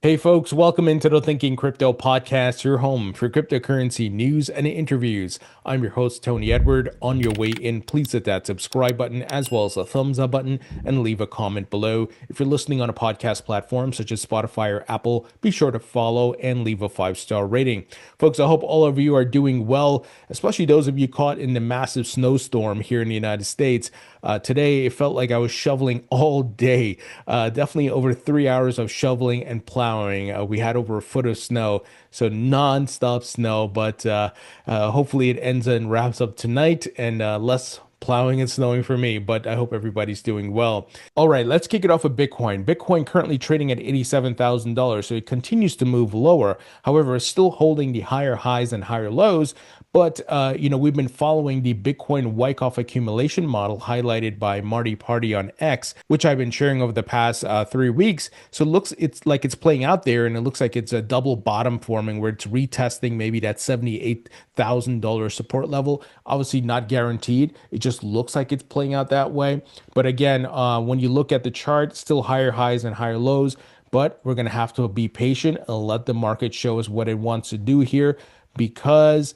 Hey folks, welcome into the Thinking Crypto podcast, your home for cryptocurrency news and interviews. I'm your host, Tony Edward. On your way in, please hit that subscribe button as well as the thumbs up button and leave a comment below. If you're listening on a podcast platform such as Spotify or Apple, be sure to follow and leave a 5-star rating. Folks, I hope all of you are doing well, especially those of you caught in the massive snowstorm here in the United States. Today, it felt like I was shoveling all day. Definitely over 3 hours of shoveling and plowing. We had over a foot of snow, so non-stop snow. But hopefully, it ends and wraps up tonight, and less plowing and snowing for me, but I hope everybody's doing well. All right, let's kick it off with Bitcoin. Bitcoin currently trading at $87,000, so it continues to move lower. However, it's still holding the higher highs and higher lows. But we've been following the Bitcoin Wyckoff accumulation model highlighted by Marty Party on X, which I've been sharing over the past 3 weeks. So it's like it's playing out there, and it looks like it's a double bottom forming where it's retesting maybe that $78,000 support level. Obviously, not guaranteed. It just looks like it's playing out that way. But again, when you look at the chart, still higher highs and higher lows. But we're going to have to be patient and let the market show us what it wants to do here, because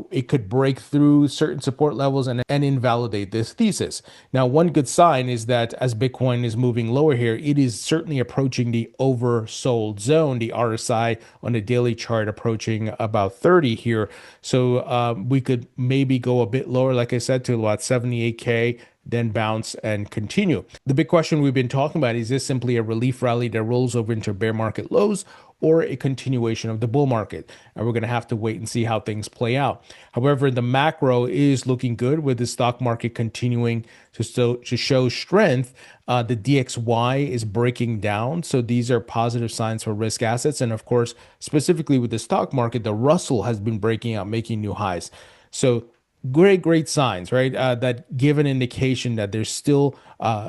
it could break through certain support levels and invalidate this thesis. Now, one good sign is that as Bitcoin is moving lower here, it is certainly approaching the oversold zone, the RSI on the daily chart approaching about 30 here. So we could maybe go a bit lower, like I said, to about 78K, then bounce and continue. The big question we've been talking about is this simply a relief rally that rolls over into bear market lows, or a continuation of the bull market? And we're going to have to wait and see how things play out. However, the macro is looking good with the stock market continuing to show strength. The DXY is breaking down. So these are positive signs for risk assets. And of course, specifically with the stock market, the Russell has been breaking out, making new highs. So great signs, right? That give an indication that there's still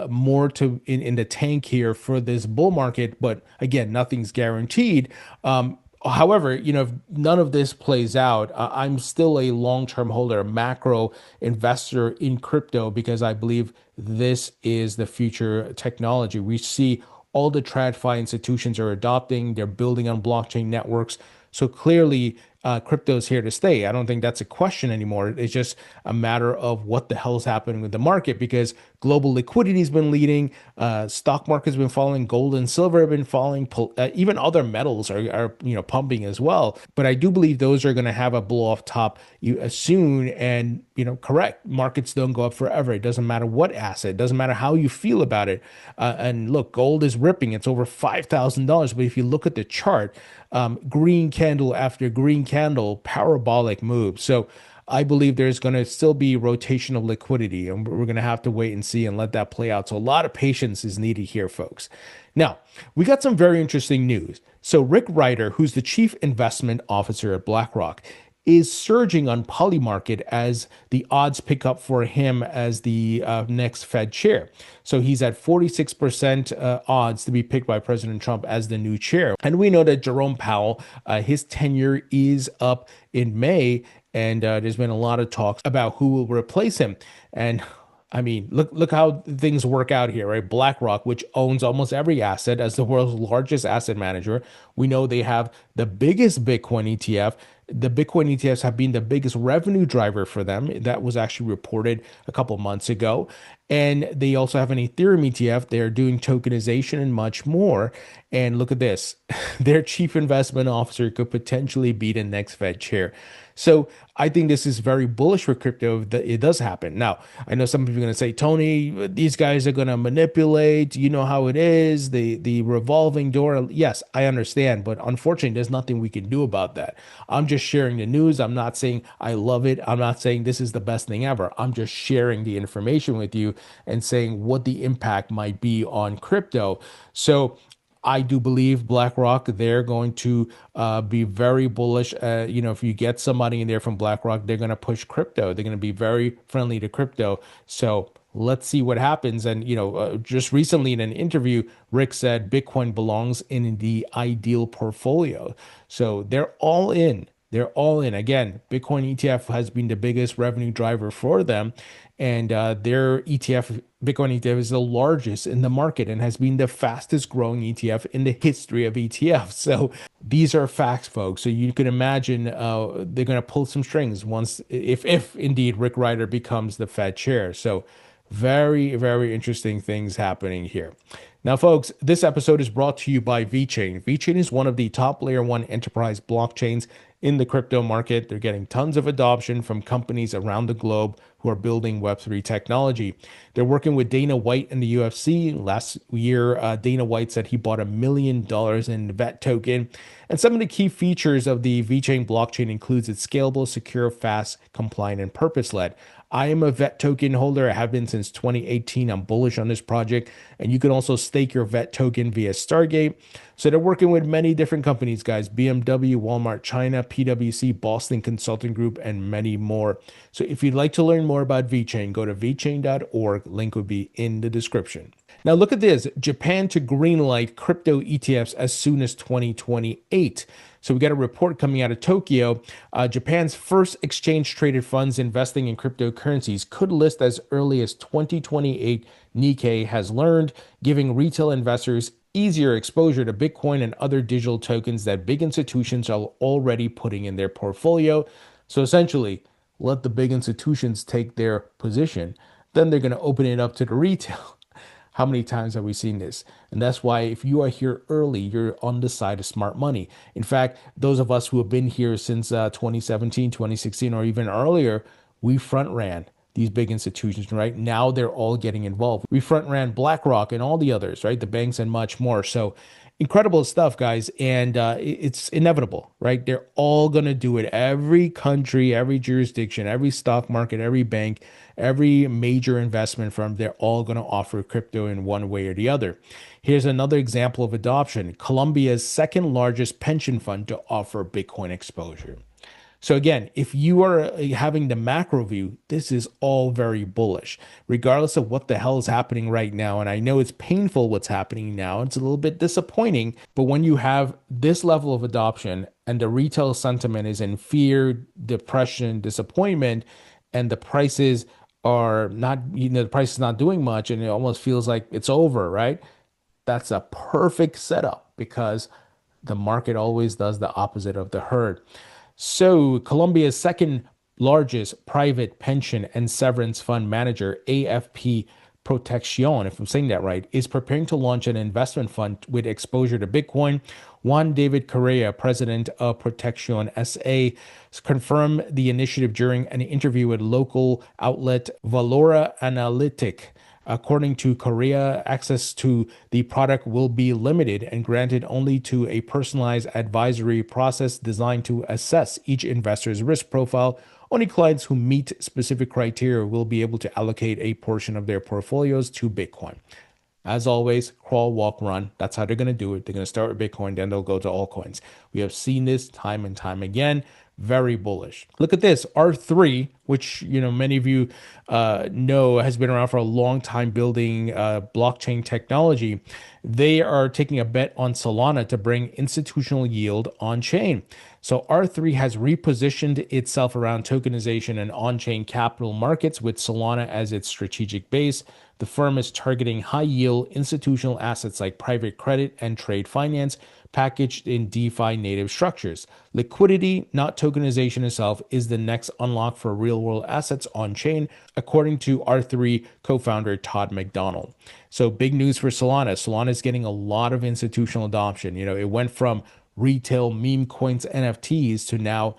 more to in the tank here for this bull market. But again, nothing's guaranteed. However, if none of this plays out, I'm still a long-term holder, a macro investor in crypto, because I believe this is the future technology. We see all the TradFi institutions are adopting, they're building on blockchain networks. So clearly, crypto is here to stay. I don't think that's a question anymore. It's just a matter of what the hell is happening with the market, because global liquidity has been leading, stock market's been falling, gold and silver have been falling, even other metals are pumping as well. But I do believe those are going to have a blow off top soon, and correct, markets don't go up forever. It doesn't matter what asset, it doesn't matter how you feel about it. And look, gold is ripping; it's over $5,000. But if you look at the chart, green candle after green candle, parabolic move. So I believe there's going to still be rotation of liquidity, and we're going to have to wait and see and let that play out. So a lot of patience is needed here, folks. Now, we got some very interesting news. So Rick Ryder, who's the chief investment officer at BlackRock, is surging on Polymarket as the odds pick up for him as the next Fed chair. So he's at 46% odds to be picked by President Trump as the new chair. And we know that Jerome Powell, his tenure is up in May, and there's been a lot of talks about who will replace him. And I mean, look how things work out here, right? BlackRock, which owns almost every asset as the world's largest asset manager. We know they have the biggest Bitcoin ETF. The Bitcoin ETFs have been the biggest revenue driver for them. That was actually reported a couple months ago. And they also have an Ethereum ETF. They're doing tokenization and much more. And look at this. Their chief investment officer could potentially be the next Fed chair. So I think this is very bullish for crypto if it does happen. Now, I know some people are going to say, Tony, these guys are going to manipulate. You know how it is, the revolving door. Yes, I understand. But unfortunately, there's nothing we can do about that. I'm just sharing the news. I'm not saying I love it. I'm not saying this is the best thing ever. I'm just sharing the information with you and saying what the impact might be on crypto. So I do believe BlackRock, they're going to be very bullish. If you get somebody in there from BlackRock, they're going to push crypto. They're going to be very friendly to crypto. So let's see what happens. And, just recently in an interview, Rick said Bitcoin belongs in the ideal portfolio. So they're all in. They're all in. Again, Bitcoin ETF has been the biggest revenue driver for them. And their ETF, Bitcoin ETF, is the largest in the market and has been the fastest growing ETF in the history of ETFs. So these are facts, folks. So you can imagine they're going to pull some strings once, if indeed Rick Ryder becomes the Fed chair. So very, very interesting things happening here. Now, folks, this episode is brought to you by VeChain. VeChain is one of the top layer one enterprise blockchains in the crypto market. They're getting tons of adoption from companies around the globe who are building Web3 technology. They're working with Dana White in the UFC. Last year, Dana White said he bought $1 million in VET token. And some of the key features of the VeChain blockchain includes it's scalable, secure, fast, compliant, and purpose-led. I am a VET token holder. I have been since 2018. I'm bullish on this project. And you can also stake your VET token via Stargate. So they're working with many different companies, guys. BMW, Walmart, China, PwC, Boston Consulting Group, and many more. So if you'd like to learn more about VeChain, go to vchain.org. Link will be in the description. Now look at this. Japan to greenlight crypto ETFs as soon as 2028. So we got a report coming out of Tokyo. Japan's first exchange-traded funds investing in cryptocurrencies could list as early as 2028, Nikkei has learned, giving retail investors easier exposure to Bitcoin and other digital tokens that big institutions are already putting in their portfolio. So essentially, let the big institutions take their position. Then they're going to open it up to the retail. How many times have we seen this? And that's why if you are here early, you're on the side of smart money. In fact, those of us who have been here since 2017, 2016, or even earlier, we front ran these big institutions, right? Now they're all getting involved. We front ran BlackRock and all the others, right? The banks and much more. So incredible stuff, guys. And it's inevitable, right? They're all going to do it. Every country, every jurisdiction, every stock market, every bank, every major investment firm, they're all going to offer crypto in one way or the other. Here's another example of adoption. Colombia's second largest pension fund to offer Bitcoin exposure. So again, if you are having the macro view, this is all very bullish, regardless of what the hell is happening right now. And I know it's painful what's happening now. It's a little bit disappointing. But when you have this level of adoption and the retail sentiment is in fear, depression, disappointment, and the prices are not, the price is not doing much and it almost feels like it's over, right? That's a perfect setup because the market always does the opposite of the herd. So Colombia's second largest private pension and severance fund manager, AFP Protección, if I'm saying that right, is preparing to launch an investment fund with exposure to Bitcoin. Juan David Correa, president of Protección SA, confirmed the initiative during an interview with local outlet Valora Analytic. According to Correa, access to the product will be limited and granted only to a personalized advisory process designed to assess each investor's risk profile. Only clients who meet specific criteria will be able to allocate a portion of their portfolios to Bitcoin. As always, crawl, walk, run. That's how they're going to do it. They're going to start with Bitcoin, then they'll go to altcoins. We have seen this time and time again. Very bullish. Look at this, R3, which many of you know has been around for a long time building blockchain technology. They are taking a bet on Solana to bring institutional yield on chain. So R3 has repositioned itself around tokenization and on-chain capital markets with Solana as its strategic base. The firm is targeting high-yield institutional assets like private credit and trade finance, packaged in DeFi native structures. Liquidity, not tokenization itself, is the next unlock for real-world assets on-chain, according to R3 co-founder Todd McDonald. So big news for Solana. Solana is getting a lot of institutional adoption. It went from retail meme coins, NFTs, to now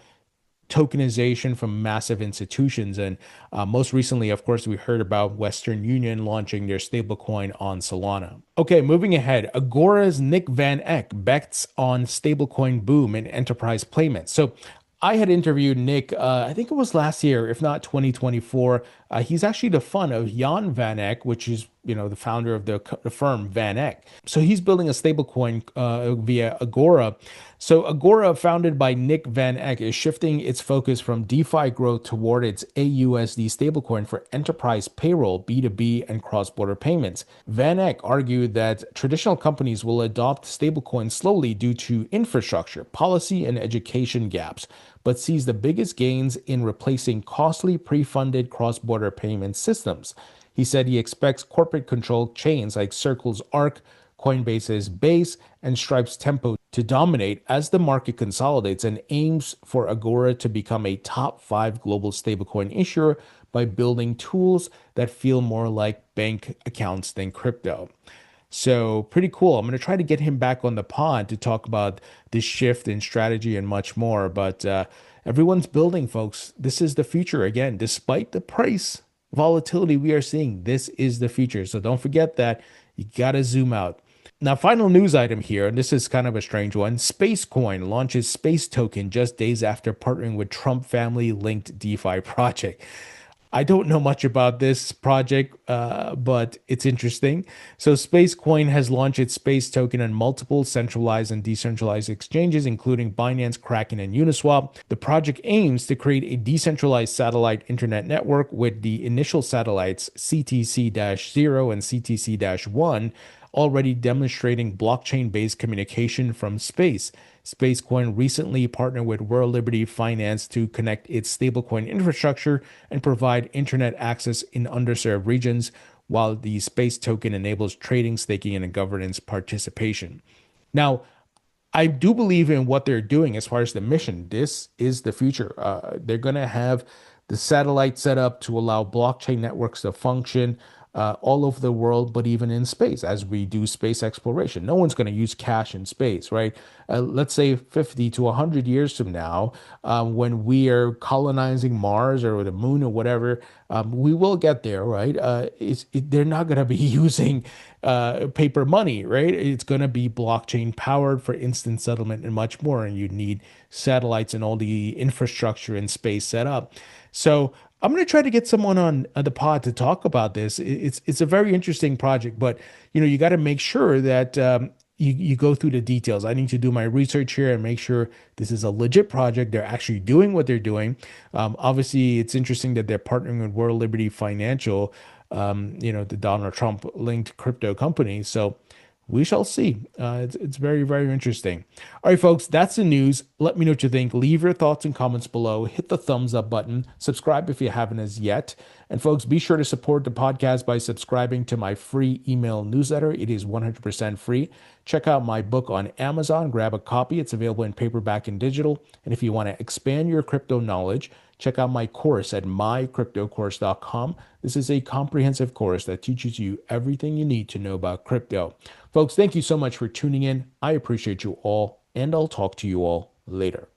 tokenization from massive institutions. And most recently, of course, we heard about Western Union launching their stablecoin on Solana. Okay, moving ahead, Agora's Nick Van Eck bets on stablecoin boom in enterprise payments. So I had interviewed Nick, I think it was last year, if not 2024. He's actually the fund of Jan Van Eck, which is the founder of the firm Van Eck. So he's building a stablecoin via Agora. So Agora, founded by Nick Van Eck, is shifting its focus from DeFi growth toward its AUSD stablecoin for enterprise payroll, B2B, and cross-border payments. Van Eck argued that traditional companies will adopt stablecoins slowly due to infrastructure, policy, and education gaps. but sees the biggest gains in replacing costly pre-funded cross-border payment systems. He said he expects corporate controlled chains like Circle's Arc, Coinbase's Base, and Stripe's Tempo to dominate as the market consolidates, and aims for Agora to become a top 5 global stablecoin issuer by building tools that feel more like bank accounts than crypto. So pretty cool. I'm going to try to get him back on the pod to talk about this shift in strategy and much more. But everyone's building, folks. This is the future. Again, despite the price volatility we are seeing, this is the future. So don't forget that. You got to zoom out. Now, final news item here, and this is kind of a strange one. SpaceCoin launches Space Token just days after partnering with Trump family linked DeFi project. I don't know much about this project, but it's interesting. So SpaceCoin has launched its Space Token on multiple centralized and decentralized exchanges, including Binance, Kraken, and Uniswap. The project aims to create a decentralized satellite internet network with the initial satellites CTC-0 and CTC-1 already demonstrating blockchain-based communication from space. SpaceCoin recently partnered with World Liberty Finance to connect its stablecoin infrastructure and provide internet access in underserved regions, while the Space Token enables trading, staking, and governance participation. Now, I do believe in what they're doing as far as the mission. This is the future. They're going to have the satellite set up to allow blockchain networks to function all over the world, but even in space as we do space exploration. No one's going to use cash in space, right? Let's say 50 to 100 years from now, when we are colonizing Mars or the moon or whatever, we will get there, right? They're not going to be using paper money, right? It's going to be blockchain powered for instant settlement and much more. And you need satellites and all the infrastructure in space set up. So I'm going to try to get someone on the pod to talk about this. It's a very interesting project, but you got to make sure that you go through the details. I need to do my research here and make sure this is a legit project. They're actually doing what they're doing. Obviously, it's interesting that they're partnering with World Liberty Financial, the Donald Trump linked crypto company. So we shall see. It's very, very interesting. All right, folks, that's the news. Let me know what you think. Leave your thoughts and comments below. Hit the thumbs up button. Subscribe if you haven't as yet. And folks, be sure to support the podcast by subscribing to my free email newsletter. It is 100% free. Check out my book on Amazon. Grab a copy. It's available in paperback and digital. And if you want to expand your crypto knowledge, check out my course at mycryptocourse.com. This is a comprehensive course that teaches you everything you need to know about crypto. Folks, thank you so much for tuning in. I appreciate you all, and I'll talk to you all later.